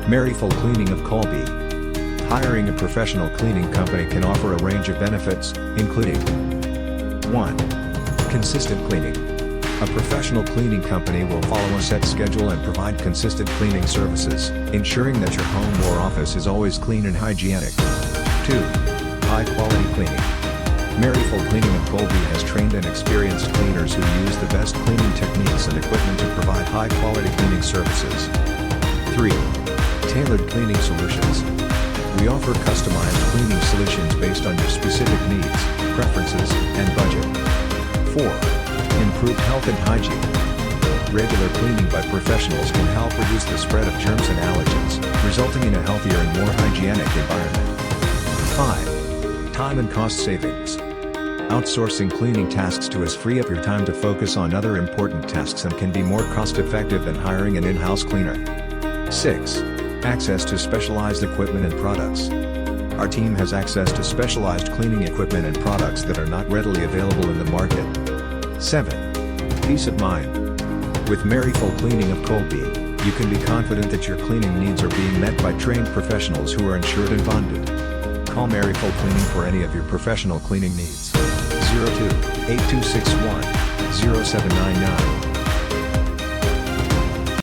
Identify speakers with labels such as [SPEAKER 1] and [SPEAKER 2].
[SPEAKER 1] Merryfull Cleaning of Colby. Hiring a professional cleaning company can offer a range of benefits, including 1. Consistent cleaning. A professional cleaning company will follow a set schedule and provide consistent cleaning services, ensuring that your home or office is always clean and hygienic. 2. High-quality cleaning. Merryfull Cleaning of Colby has trained and experienced cleaners who use the best cleaning techniques and equipment to provide high-quality cleaning services. 3. Tailored cleaning solutions. We offer customized cleaning solutions based on your specific needs, preferences, and budget. 4. Improved health and hygiene. Regular cleaning by professionals can help reduce the spread of germs and allergens, resulting in a healthier and more hygienic environment. 5. Time and cost savings. Outsourcing cleaning tasks to us free up your time to focus on other important tasks and can be more cost-effective than hiring an in-house cleaner. 6. Access to specialized equipment and products. Our team has access to specialized cleaning equipment and products that are not readily available in the market. 7. Peace of mind. With Merryfull Cleaning of Colby, you can be confident that your cleaning needs are being met by trained professionals who are insured and bonded. Call Merryfull Cleaning for any of your professional cleaning needs. 02-8261-0799